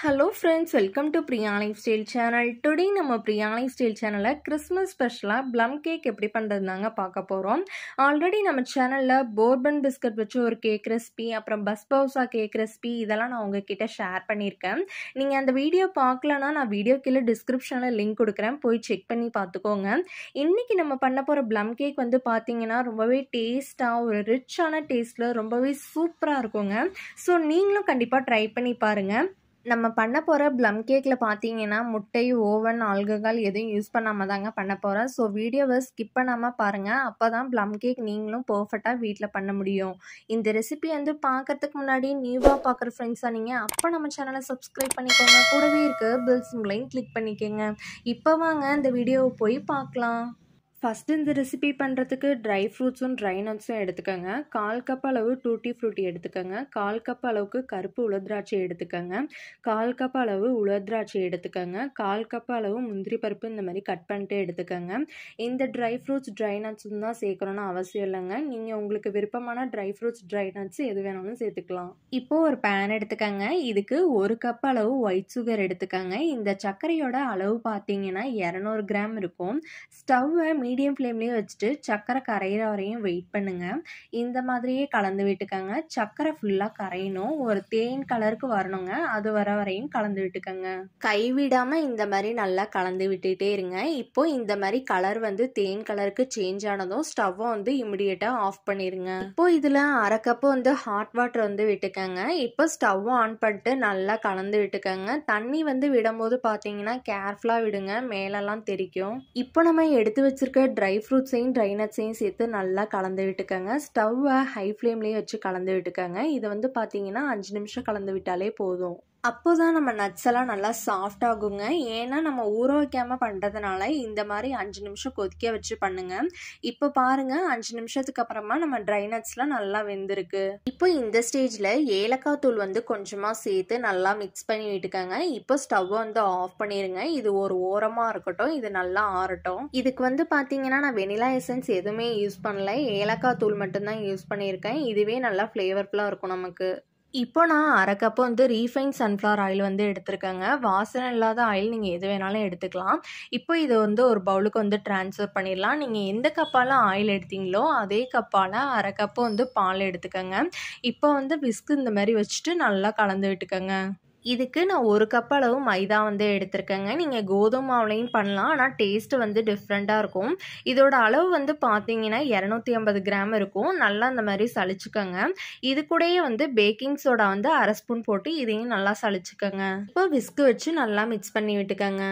Hello friends, welcome to Priya Lifestyle channel. Today நம்ம Priya Lifestyle channel Christmas ஸ்பெஷலா plum cake எப்படி பண்றதுதாங்க பார்க்க போறோம். ஆல்ரெடி நம்ம சேனல்ல bourbon biscuit வச்சு ஒரு கேக் ரெசிபி, அப்புறம் பஸ்பவுசா கேக் ரெசிபி இதெல்லாம் நான் உங்ககிட்ட ஷேர் பண்ணியிருக்கேன். நீங்க அந்த வீடியோ பார்க்கலனா நான் வீடியோ கீழே டிஸ்கிரிப்ஷன்ல லிங்க் கொடுக்குறேன், போய் செக் பண்ணி பார்த்துக்கோங்க. இன்னைக்கு நம்ம பண்ண போற plum cake வந்து பாத்தீங்கன்னா ரொம்பவே டேஸ்டா ஒரு ரிச்சான டேஸ்ட்ல ரொம்பவே சூப்பரா இருக்குங்க. ஸோ நீங்களும் கண்டிப்பா ட்ரை பண்ணி பாருங்க. நம்ம பண்ண போகிற ப்ளம் கேக்கில் பார்த்தீங்கன்னா முட்டை, ஓவன், ஆல்கஹால் எதுவும் யூஸ் பண்ணாமல் தாங்க பண்ண போகிறேன். ஸோ வீடியோவை ஸ்கிப் பண்ணாமல் பாருங்கள், அப்போ தான் ப்ளம் கேக் நீங்களும் பர்ஃபெக்டாக வீட்டில் பண்ண முடியும். இந்த ரெசிபி வந்து பார்க்கறதுக்கு முன்னாடி நியூவாக பார்க்குற ஃப்ரெண்ட்ஸாக நீங்கள் அப்போ நம்ம சேனலை சப்ஸ்கிரைப் பண்ணிக்கோங்க, கூடவே இருக்க பெல் சிம்பளையும் கிளிக் பண்ணிக்கோங்க. இப்போ வாங்க இந்த வீடியோவை போய் பார்க்கலாம். ஃபஸ்ட்டு இந்த ரெசிபி பண்ணுறதுக்கு ட்ரை ஃப்ரூட்ஸும் ட்ரை நட்ஸும் எடுத்துக்கோங்க. 1/4 கப் அளவு டூட்டி ஃப்ரூட்டி எடுத்துக்கோங்க. 1/4 கப் அளவுக்கு கருப்பு உலர்திராட்சை எடுத்துக்கோங்க. 1/4 கப் அளவு உலர்திராட்சை எடுத்துக்கோங்க. 1/4 கப் அளவு முந்திரி பருப்பு இந்த மாதிரி கட் பண்ணிட்டு எடுத்துக்கோங்க. இந்த ட்ரை ஃப்ரூட்ஸ் ட்ரை நட்ஸும் தான் சேர்க்கணும்னு அவசியம் இல்லைங்க. நீங்கள் உங்களுக்கு விருப்பமான ட்ரை ஃப்ரூட்ஸ் ட்ரை நட்ஸ் எது வேணாலும் சேர்த்துக்கலாம். இப்போது ஒரு பேன் எடுத்துக்கோங்க. இதுக்கு 1 கப் அளவு ஒயிட் சுகர் எடுத்துக்கோங்க. இந்த சர்க்கரையோட அளவு பார்த்தீங்கன்னா 200 கிராம் இருக்கும். ஸ்டவ்வை மீடியம் ஃப்ளேம்லேயே வச்சுட்டு சர்க்கரை கரையிற வரையும் வெயிட் பண்ணுங்க. இந்த மாதிரியே கலந்து விட்டுக்கோங்க. சர்க்கரை ஃபுல்லாக கரையணும், ஒரு தேன் கலருக்கு வரணுங்க. அது வர வரையும் கலந்து விட்டுக்கோங்க. கைவிடாம இந்த மாதிரி நல்லா கலந்து விட்டுட்டே இருங்க. இப்போ இந்த மாதிரி கலர் வந்து தேன் கலருக்கு சேஞ்ச் ஆனதும் ஸ்டவ்வை வந்து இமிடியேட்டா ஆஃப் பண்ணிருங்க. இப்போ இதுல 1/2 கப் வந்து ஹாட் வாட்டர் வந்து விட்டுக்கோங்க. இப்போ ஸ்டவ் ஆன் பண்ணிட்டு நல்லா கலந்து விட்டுக்கோங்க. தண்ணி வந்து விடும்போது பார்த்தீங்கன்னா கேர்ஃபுல்லா விடுங்க, மேலெல்லாம் தெரிக்கும். இப்போ நம்ம எடுத்து வச்சிருக்க ட்ரை ஃப்ரூட்ஸையும் ட்ரை நட்ஸையும் சேர்த்து நல்லா கலந்து விட்டுக்கோங்க. ஸ்டவ்வை ஹை ஃப்ளேம்லேயே வச்சு கலந்து விட்டுக்கோங்க. இதை வந்து பார்த்தீங்கன்னா 5 நிமிஷம் கலந்து விட்டாலே போதும். அப்போ தான் நம்ம நட்ஸ் எல்லாம் நல்லா சாஃப்ட் ஆகுங்க. ஏன்னா நம்ம ஊற வைக்காமல் பண்ணுறதுனால இந்த மாதிரி 5 நிமிஷம் கொதிக்க வச்சு பண்ணுங்க. இப்போ பாருங்க, 5 நிமிஷத்துக்கு அப்புறமா நம்ம ட்ரை நட்ஸ்லாம் நல்லா வெந்திருக்கு. இப்போ இந்த ஸ்டேஜில் ஏலக்காய் தூள் வந்து கொஞ்சமாக சேர்த்து நல்லா மிக்ஸ் பண்ணி விட்டுக்கோங்க. இப்போ ஸ்டவ்வை வந்து ஆஃப் பண்ணிடுங்க. இது ஒரு ஓரமாக இருக்கட்டும், இது நல்லா ஆறட்டும். இதுக்கு வந்து பார்த்தீங்கன்னா நான் வெனிலா எசன்ஸ் எதுவுமே யூஸ் பண்ணல, ஏலக்காய் தூள் மட்டும்தான் யூஸ் பண்ணியிருக்கேன். இதுவே நல்லா ஃப்ளேவர்ஃபுல்லாக இருக்கும் நமக்கு. இப்போ நான் 1/2 கப் வந்து ரீஃபைன் சன்ஃப்ளவர் ஆயில் வந்து எடுத்துருக்கேங்க. வாசனை இல்லாத ஆயில் நீங்கள் எது வேணாலும் எடுத்துக்கலாம். இப்போ இதை வந்து ஒரு பவுலுக்கு வந்து ட்ரான்ஸ்ஃபர் பண்ணிடலாம். நீங்கள் எந்த கப்பால் ஆயில் எடுத்தீங்களோ அதே கப்பால் 1/2 கப்பு வந்து பால் எடுத்துக்கோங்க. இப்போ வந்து விஸ்க் இந்த மாதிரி வச்சுட்டு நல்லா கலந்து விட்டுக்கோங்க. இதுக்கு நான் 1 கப் அளவு மைதா வந்து எடுத்திருக்கேங்க. நீங்கள் கோதுமை மாவுலையும் பண்ணலாம், ஆனால் டேஸ்ட்டு வந்து டிஃப்ரெண்ட்டாக இருக்கும். இதோட அளவு வந்து பார்த்தீங்கன்னா 250 கிராம் இருக்கும். நல்லா அந்த மாதிரி சளிச்சுக்கோங்க. இது கூடயே வந்து பேக்கிங் சோடா வந்து 1/2 ஸ்பூன் போட்டு இதையும் நல்லா சளிச்சுக்கோங்க. இப்போ விஸ்க் வச்சு நல்லா மிக்ஸ் பண்ணி விட்டுக்கோங்க.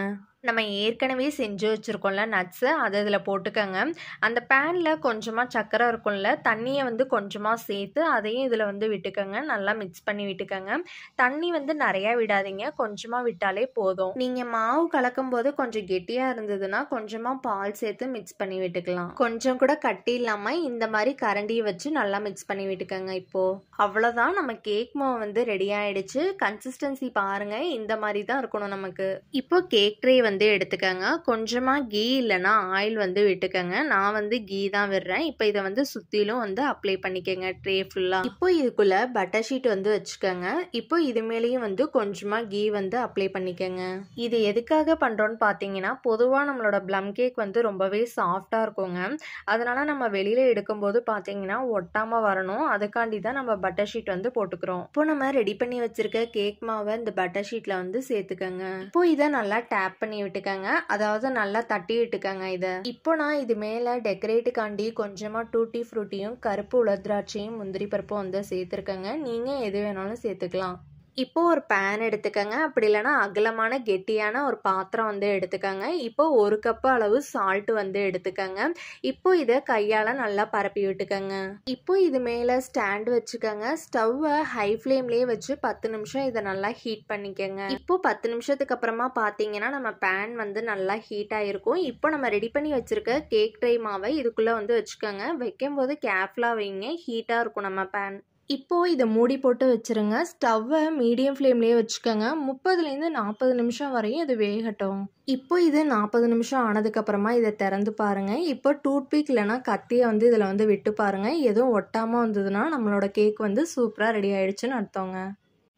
நம்ம ஏற்கனவே செஞ்சு வச்சுருக்கோம்ல நட்ஸு, அதை இதில் போட்டுக்கோங்க. அந்த பேனில் கொஞ்சமாக சர்க்கரை இருக்கும்ல, தண்ணியை வந்து கொஞ்சமாக சேர்த்து அதையும் இதில் வந்து விட்டுக்கோங்க. நல்லா மிக்ஸ் பண்ணி விட்டுக்கோங்க. தண்ணி வந்து நிறையா விடாதீங்க, கொஞ்சமாக விட்டாலே போதும். நீங்கள் மாவு கலக்கும் போது கொஞ்சம் கெட்டியாக இருந்ததுன்னா கொஞ்சமாக பால் சேர்த்து மிக்ஸ் பண்ணி விட்டுக்கலாம். கொஞ்சம் கூட கட்டி இல்லாமல் இந்த மாதிரி கரண்டியை வச்சு நல்லா மிக்ஸ் பண்ணி விட்டுக்கோங்க. இப்போது அவ்வளோதான், நம்ம கேக் மாவு வந்து ரெடி ஆகிடுச்சு. கன்சிஸ்டன்சி பாருங்கள், இந்த மாதிரி தான் இருக்கணும் நமக்கு. இப்போ கேக் ட்ரே வந்து எடுத்துக்கங்க. கொஞ்சமா கீ இல்லைன்னா ஆயில் வந்து விட்டுக்கங்க. நான் வந்து கீ தான் விடுறேன். இப்போ இதை வந்து சுத்திலும் வந்து அப்ளை பண்ணிக்கங்க ட்ரே ஃபுல்லா. இப்போ இதுக்குள்ள பட்டர் ஷீட் வந்து வச்சுக்கோங்க. இப்போ இது மேலேயும் வந்து கொஞ்சமா கீ வந்து அப்ளை பண்ணிக்கங்க. இது எதுக்காக பண்றோம்னு பார்த்தீங்கன்னா, பொதுவாக நம்மளோட ப்ளம் கேக் வந்து ரொம்பவே சாஃப்டா இருக்குங்க. அதனால நம்ம வெளியில எடுக்கும்போது பார்த்தீங்கன்னா ஒட்டாம வரணும், அதுக்காண்டி தான் நம்ம பட்டர் ஷீட் வந்து போட்டுக்கிறோம். இப்போ நம்ம ரெடி பண்ணி வச்சிருக்க கேக் மாவை இந்த பட்டர் ஷீட்ல வந்து சேர்த்துக்கங்க. இப்போ இதை நல்லா டேப் பண்ணி விட்டுக்கங்க, அதாவது நல்லா தட்டி விட்டுக்கங்க இதை. இப்போ நான் இது மேல டெக்கரேட்டுக்காண்டி கொஞ்சமா டூட்டி ஃப்ரூட்டியும் கருப்பு உலர்திராட்சையும் முந்திரி பருப்பும் வந்து சேர்த்துருக்கங்க. நீங்க எது வேணாலும் சேர்த்துக்கலாம். இப்போ ஒரு பேன் எடுத்துக்கங்க, அப்படி இல்லைன்னா அகலமான கெட்டியான ஒரு பாத்திரம் வந்து எடுத்துக்கங்க. இப்போ 1 கப் அளவு சால்ட் வந்து எடுத்துக்கங்க. இப்போ இதை கையால் நல்லா பரப்பி விட்டுக்கங்க. இப்போ இது மேலே ஸ்டாண்ட் வச்சுக்கோங்க. ஸ்டவ்வை ஹை ஃப்ளேம்லேயே வச்சு 10 நிமிஷம் இதை நல்லா ஹீட் பண்ணிக்கோங்க. இப்போ 10 நிமிஷத்துக்கு அப்புறமா பார்த்தீங்கன்னா நம்ம பேன் வந்து நல்லா ஹீட் ஆகிருக்கும். இப்போ நம்ம ரெடி பண்ணி வச்சிருக்க கேக் ட்ரை மாவை இதுக்குள்ளே வந்து வச்சுக்கோங்க. வைக்கும் போது கேர்ஃபுல்லாக வைங்க, ஹீட்டாக இருக்கும் நம்ம பேன். இப்போ இதை மூடி போட்டு வச்சிருங்க. ஸ்டவ்வை மீடியம் ஃப்ளேம்லேயே வச்சுக்கோங்க. 30லேருந்து 40 நிமிஷம் வரையும் இது வேகட்டும். இப்போ இது 40 நிமிஷம் ஆனதுக்கப்புறமா இதை திறந்து பாருங்கள். இப்போ டூத்பிக் இல்லைன்னா கத்தியை வந்து இதில் வந்து விட்டு பாருங்கள். எதுவும் ஒட்டாமல் வந்ததுன்னா நம்மளோட கேக் வந்து சூப்பராக ரெடி ஆயிடுச்சுன்னு அர்த்தங்க.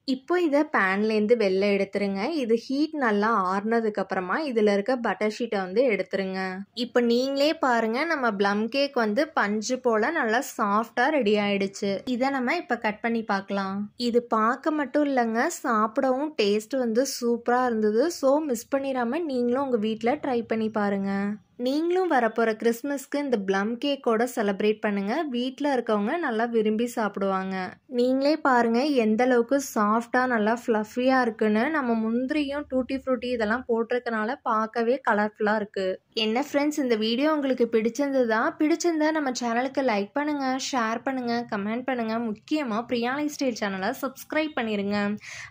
இப்போ இத பேன்லேருந்து வெளில எடுத்துருங்க. இது ஹீட் நல்லா ஆறுனதுக்கப்புறமா இதில இருக்க பட்டர் ஷீட்ட வந்து எடுத்துருங்க. இப்போ நீங்களே பாருங்க நம்ம ப்ளம் கேக் வந்து பஞ்சு போல நல்லா சாஃப்ட்டா ரெடி ஆயிடுச்சு. இத நம்ம இப்ப கட் பண்ணி பார்க்கலாம். இது பார்க்க மட்டும் இல்லங்க, சாப்பிடவும் டேஸ்ட் வந்து சூப்பரா இருந்தது. ஸோ மிஸ் பண்ணிராம நீங்களும் உங்க வீட்ல ட்ரை பண்ணி பாருங்க. நீங்களும் வரப்போற கிறிஸ்மஸ்க்கு இந்த ப்ளம் கேக்கோட செலிப்ரேட் பண்ணுங்க. வீட்ல இருக்கவங்க நல்லா விரும்பி சாப்பிடுவாங்க. நீங்களே பாருங்க எந்த அளவுக்கு சாஃப்டா நல்லா ஃப்ளஃபியா இருக்குன்னு. நம்ம முந்திரியும் டூட்டி ஃப்ரூட்டி இதெல்லாம் போட்டிருக்கனால பார்க்கவே கலர்ஃபுல்லா இருக்கு. என்ன ஃப்ரெண்ட்ஸ், இந்த வீடியோ உங்களுக்கு பிடிச்சிருந்தா நம்ம சேனலுக்கு லைக் பண்ணுங்க, ஷேர் பண்ணுங்க, கமெண்ட் பண்ணுங்க. முக்கியமா பிரியா லைஃப் ஸ்டைல் சேனலை சப்ஸ்கிரைப் பண்ணிருங்க.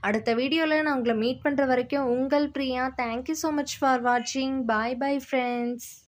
அடுத்த வீடியோல நான் உங்களை மீட் பண்ற வரைக்கும் உங்கள் Priya. Thank you so much for வாட்சிங். பாய் பாய் ஃப்ரெண்ட்ஸ்.